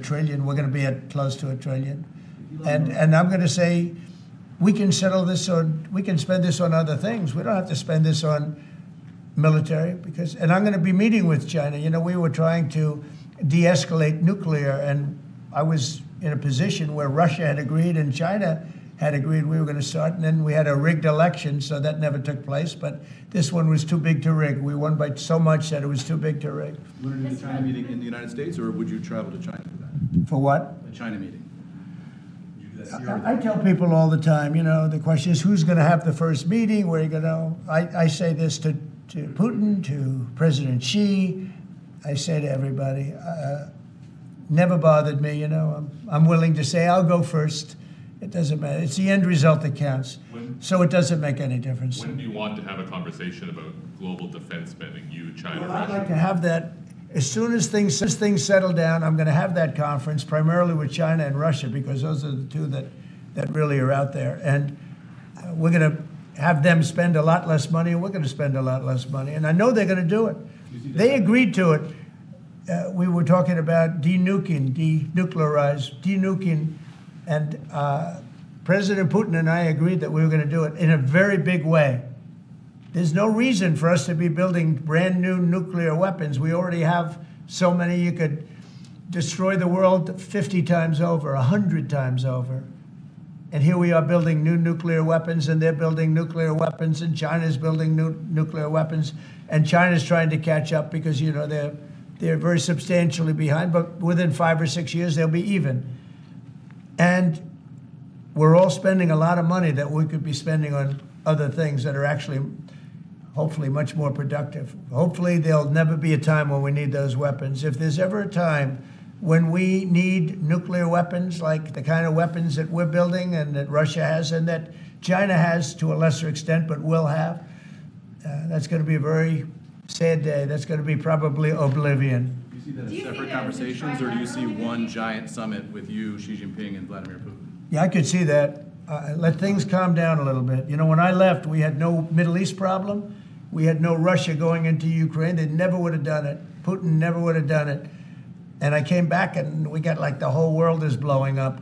trillion. We're going to be at close to $1 trillion. And I'm going to say, we can settle this on, we can spend this on other things. We don't have to spend this on military and I'm going to be meeting with China. You know, we were trying to de-escalate nuclear, and I was in a position where Russia had agreed and China had agreed we were going to start, and then we had a rigged election, so that never took place. But this one was too big to rig. We won by so much that it was too big to rig. You want to do the China meeting in the United States, or would you travel to China for that? For what? A China meeting. Would you do that here or I there? tell people all the time, you know, the question is who's going to have the first meeting, where are you going to, I say this to Putin, to President Xi, I say to everybody, never bothered me, you know, I'm willing to say I'll go first. It doesn't matter. It's the end result that counts. So it doesn't make any difference. When do you want to have a conversation about global defense spending, you, China, Well, Russia? I'd like to have that as soon as things settle down. I'm going to have that conference primarily with China and Russia, because those are the two that really are out there. And we're going to have them spend a lot less money, and we're going to spend a lot less money. And I know they're going to do it. They agreed to it. We were talking about denuclearizing, and President Putin and I agreed that we were going to do it in a very big way. There's no reason for us to be building brand new nuclear weapons. We already have so many. You could destroy the world 50 times over, 100 times over. And here we are building new nuclear weapons, and they're building nuclear weapons, and China's building new nuclear weapons, and China's trying to catch up because, you know, they're very substantially behind, but within 5 or 6 years they'll be even. And we're all spending a lot of money that we could be spending on other things that are actually, hopefully, much more productive. Hopefully, there'll never be a time when we need those weapons. If there's ever a time when we need nuclear weapons, like the kind of weapons that we're building and that Russia has and that China has to a lesser extent, but will have, that's going to be a very sad day. That's going to be probably oblivion. Do you see that as separate conversations, or do you see one giant summit with you, Xi Jinping, and Vladimir Putin? Yeah, I could see that. Let things calm down a little bit. You know, when I left, we had no Middle East problem. We had no Russia going into Ukraine. They never would have done it. Putin never would have done it. And I came back, and we got like the whole world is blowing up.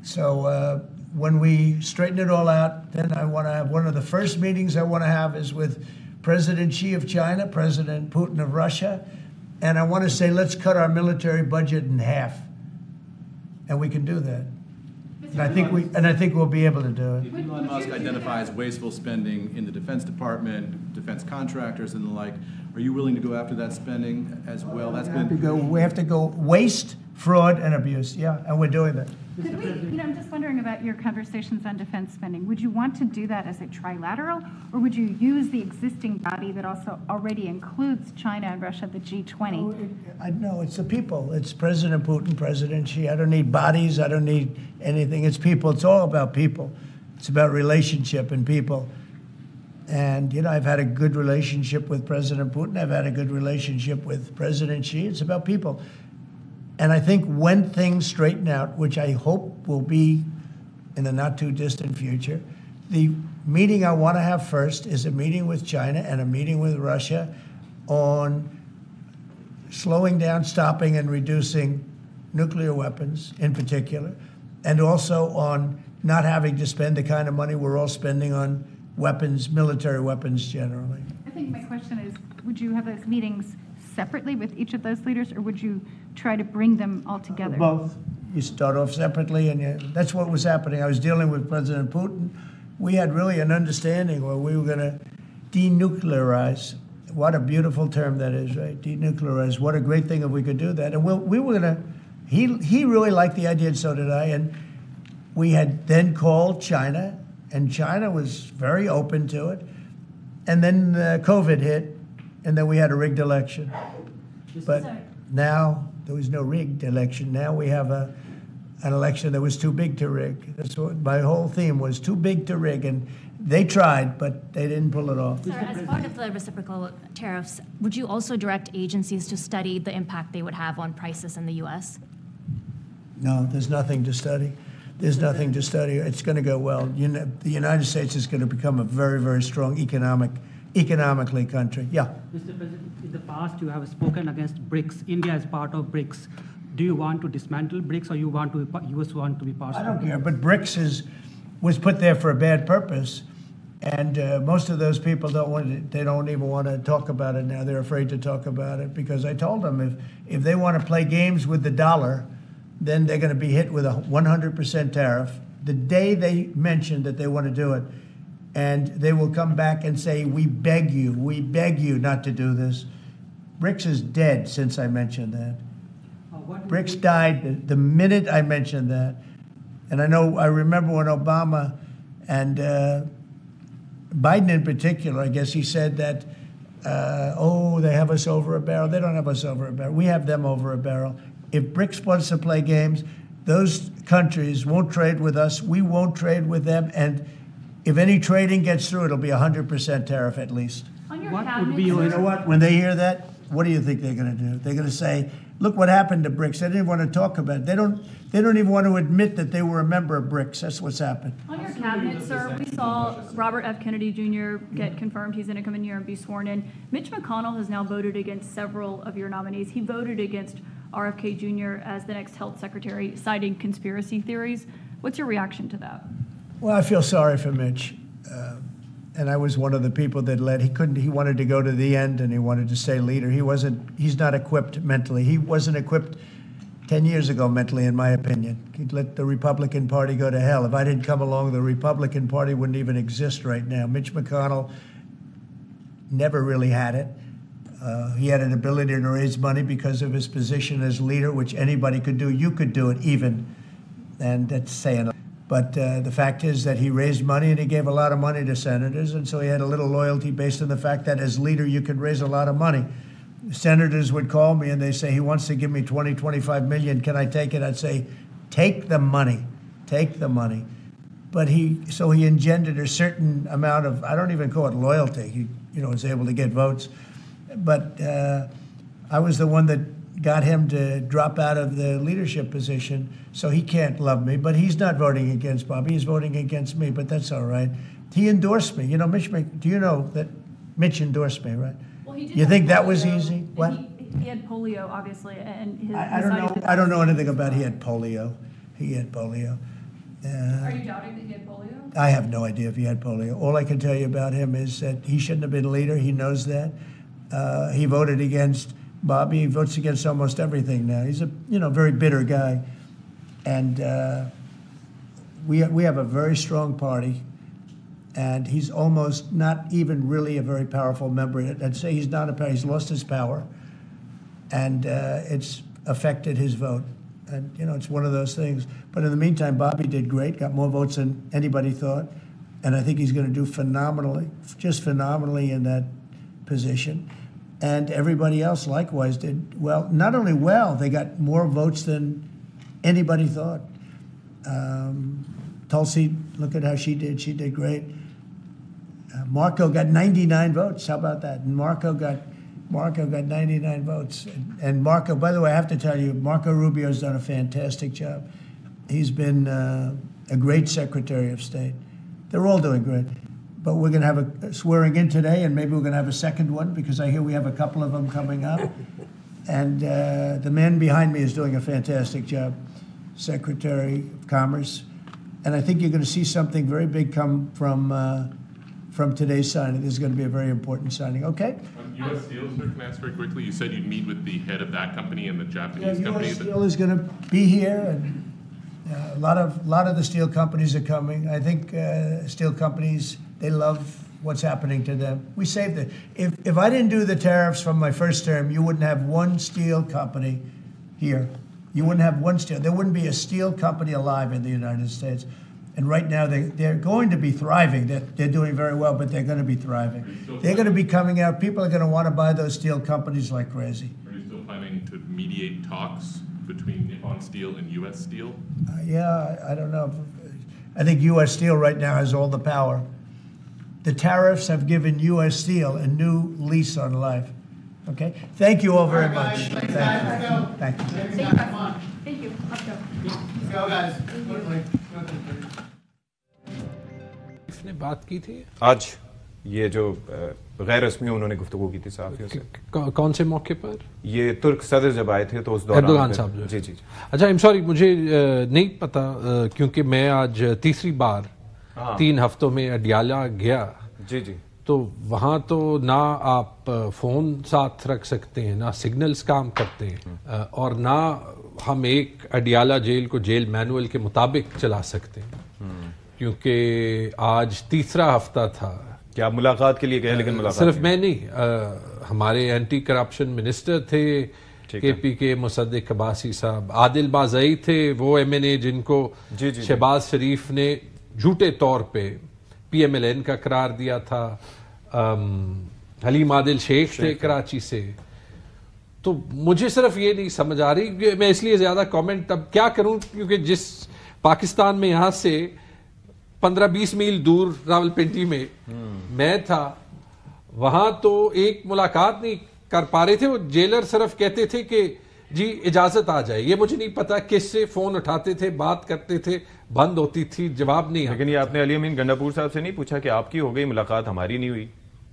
So when we straighten it all out, then I want to have one of the first meetings I want to have is with President Xi of China, President Putin of Russia. And I want to say, let's cut our military budget in half. And we can do that. And I think we'll be able to do it. If Elon Musk identifies wasteful spending in the Defense Department, defense contractors and the like, are you willing to go after that spending as well? We have to go waste, fraud, and abuse. Yeah, and we're doing that. Could we, I'm just wondering about your conversations on defense spending. Would you want to do that as a trilateral, or would you use the existing body that also already includes China and Russia, the G20? No, it's the people. It's President Putin, President Xi. I don't need bodies. I don't need anything. It's people. It's all about people. It's about relationship and people. And, you know, I've had a good relationship with President Putin. I've had a good relationship with President Xi. It's about people. And I think when things straighten out, which I hope will be in the not-too-distant future, the meeting I want to have first is a meeting with China and a meeting with Russia on slowing down, stopping, and reducing nuclear weapons in particular, and also on not having to spend the kind of money we're all spending on weapons, military weapons generally. I think my question is, would you have those meetings separately with each of those leaders, or would you try to bring them all together? Both. You start off separately, and that's what was happening. I was dealing with President Putin. We had really an understanding where we were going to denuclearize. What a beautiful term that is, right? Denuclearize. What a great thing if we could do that. And we were going to, he really liked the idea, and so did I. And we had then called China, and China was very open to it. And then COVID hit, and then we had a rigged election. But now there was no rigged election. Now we have an election that was too big to rig. That's what my whole theme was, too big to rig. And they tried, but they didn't pull it off. Sir, as part of the reciprocal tariffs, would you also direct agencies to study the impact they would have on prices in the U.S.? No, there's nothing to study. There's nothing to study. It's going to go well. The United States is going to become a very, very strong economically country. Yeah. Mr. President, in the past you have spoken against BRICS. India is part of BRICS. do you want to dismantle BRICS or you want to US want to be part of it? I don't care, but BRICS was put there for a bad purpose, and most of those people they don't even want to talk about it now. They're afraid to talk about it because I told them if they want to play games with the dollar, then they're going to be hit with a 100% tariff the day they mention that they want to do it, and they will come back and say, we beg you not to do this. BRICS is dead since I mentioned that. BRICS died the minute I mentioned that. And I remember when Obama and Biden in particular, I guess he said that, they have us over a barrel. They don't have us over a barrel. We have them over a barrel. If BRICS wants to play games, those countries won't trade with us. We won't trade with them. And if any trading gets through, it'll be 100% tariff at least. On your What cabinet, would be your- You know what? When they hear that, what do you think they're going to do? They're going to say, look what happened to BRICS. They didn't want to talk about it. They don't even want to admit that they were a member of BRICS. That's what's happened. On your cabinet, sir, we saw Robert F. Kennedy Jr. get confirmed. He's going to come in here and be sworn in. Mitch McConnell has now voted against several of your nominees. He voted against RFK Jr. as the next health secretary, citing conspiracy theories. What's your reaction to that? Well, I feel sorry for Mitch. And I was one of the people that led. He wanted to go to the end and he wanted to stay leader. He's not equipped mentally. He wasn't equipped 10 years ago mentally, in my opinion. He'd let the Republican Party go to hell. If I didn't come along, the Republican Party wouldn't even exist right now. Mitch McConnell never really had it. He had an ability to raise money because of his position as leader, which anybody could do. You could do it even. And that's saying a lot. But the fact is that he raised money and he gave a lot of money to senators, and so he had a little loyalty based on the fact that as leader you could raise a lot of money. Senators would call me and they say, he wants to give me 20, 25 million, can I take it? I'd say, take the money, take the money. But he engendered a certain amount of, I don't even call it loyalty, he was able to get votes. But I was the one that got him to drop out of the leadership position, so he can't love me. But he's not voting against Bobby, he's voting against me, but that's all right. He endorsed me. Do you know that Mitch endorsed me, right? Well, he did. You think that was easy? What? He had polio, obviously, and his. I don't know anything about he had polio. He had polio. Are you doubting that he had polio? I have no idea if he had polio. All I can tell you about him is that he shouldn't have been leader. He knows that. He voted against Bobby. He votes against almost everything now. He's a very bitter guy, and we have a very strong party, and he's almost not even really a very powerful member. I'd say he's not he's lost his power, and it's affected his vote. And it's one of those things. But in the meantime, Bobby did great, got more votes than anybody thought, and I think he's going to do phenomenally, just phenomenally in that position. And everybody else likewise did well. Not only well, they got more votes than anybody thought. Tulsi, look at how she did. She did great. Marco got 99 votes. How about that? And Marco got 99 votes. And Marco, by the way, I have to tell you, Marco Rubio's done a fantastic job. He's been a great Secretary of State. They're all doing great. But we're going to have a swearing in today, and maybe we're going to have a second one because I hear we have a couple of them coming up. And the man behind me is doing a fantastic job, Secretary of Commerce. And I think you're going to see something very big come from today's signing. This is going to be a very important signing. Okay? On U.S. Steel, sir, can I ask very quickly? You said you'd meet with the head of that company and the Japanese company. U.S. Steel is going to be here, and a lot of the steel companies are coming. I think steel companies, they love what's happening to them. We saved it. If I didn't do the tariffs from my first term, you wouldn't have one steel company here. You wouldn't have one steel. There wouldn't be a steel company alive in the United States. And right now, they're going to be thriving. They're doing very well, but they're going to be thriving. They're going to be coming out. People are going to want to buy those steel companies like crazy. Are you still planning to mediate talks between Nippon Steel and U.S. Steel? Yeah, I don't know. I think U.S. Steel right now has all the power. The tariffs have given U.S. Steel a new lease on life. Okay? Thank you all very much. Thank you. Thank you. Thank you. Let's go. Let's go, guys. ने बात की थी आज ये जो غیر رسمی انہوں نے گفتگو کی تھی صحافیوں سے. کون سے موقع پر؟ یہ ترک صدر جب آئے تھے تو اس دوران ایردوغان صاحب جو. جی جی. اچھا ایم سوری مجھے نہیں پتا کیونکہ میں آج تیسری بار 3 ہفتوں میں اڈیالہ گیا. جی جی. تو وہاں تو نہ آپ فون ساتھ رکھ سکتے ہیں، نہ سگنلز کام کرتے ہیں، اور نہ ہم ایک اڈیالہ جیل کو جیل مینول کے مطابق چلا سکتے ہیں، کیونکہ آج تیسرا ہفتہ تھا. کیا آپ ملاقات کے لیے گئے؟ لیکن ملاقات صرف میں نہیں، ہمارے اینٹی کرپشن منسٹر تھے کے پی کے مصدق عباسی صاحب، عادل بازئی تھے وہ ایم این اے جن کو شہباز شریف نے جھوٹے طور پہ پی ایم ایل این کا قرار دیا تھا، حلیم عادل شیخ تھے کراچی سے. تو مجھے صرف یہ نہیں سمجھ آ رہی، میں اس لیے زیادہ کامنٹ اب کیا کروں، کیونکہ جس پاکستان میں یہاں سے 15-20 میل دور راولپنڈی میں میں تھا، وہاں تو ایک ملاقات نہیں کر پا رہے تھے. وہ جیلر صرف کہتے تھے کہ جی اجازت آ جائے. یہ مجھے نہیں پتا کس سے فون اٹھاتے تھے، بات کرتے تھے، بند ہوتی تھی، جواب نہیں. لیکن یہ آپ نے علی امین گنڈاپور صاحب سے نہیں پوچھا کہ آپ کی ہو گئی ملاقات، ہماری نہیں ہوئی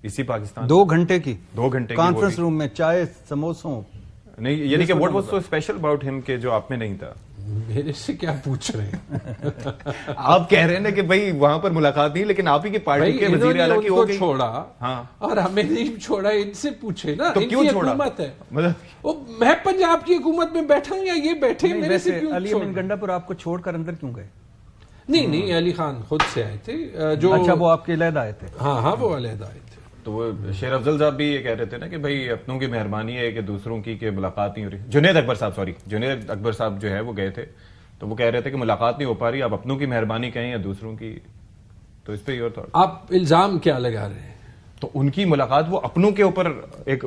اسی پاکستان؟ 2 گھنٹے کی 2 گھنٹے کانفرنس روم میں چائے سموسوں نہیں، یعنی کہ what was so special about ہم کہ جو آپ میں نہیں تھا؟ میرے سے کیا پوچھ رہے ہیں؟ آپ کہہ رہے ہیں نا کہ بھائی وہاں پر ملاقات نہیں، لیکن آپ ہی کی پارٹی کے وزیر اعلیٰ کی ہو گئی. چھوڑا ہاں اور ہمیں نہیں چھوڑا، ان سے پوچھے نا. تو کیوں چھوڑا؟ حکومت ہے، میں پنجاب کی حکومت میں بیٹھا ہوں یا یہ بیٹھے میرے سے کیوں؟ علی امین گنڈاپور آپ کو چھوڑ کر اندر کیوں گئے؟ نہیں علی خان خود سے آئے تھے. جو اچھا وہ آپ کے علیحدہ آئے تھے؟ ہاں وہ علیحدہ آئے تھے. تو وہ شیر افضل صاحب بھی یہ کہہ رہے تھے نا کہ بھائی اپنوں کی مہربانی ہے کہ دوسروں کی کہ ملاقات نہیں ہو رہی. جنید اکبر صاحب جو ہے وہ گئے تھے تو وہ کہہ رہے تھے کہ ملاقات نہیں ہو پا رہی، آپ اپنوں کی مہربانی کہیں یا دوسروں کی. تو اس پہ یہ آپ الزام کیا لگا رہے ہیں؟ تو ان کی ملاقات وہ اپنوں کے اوپر ایک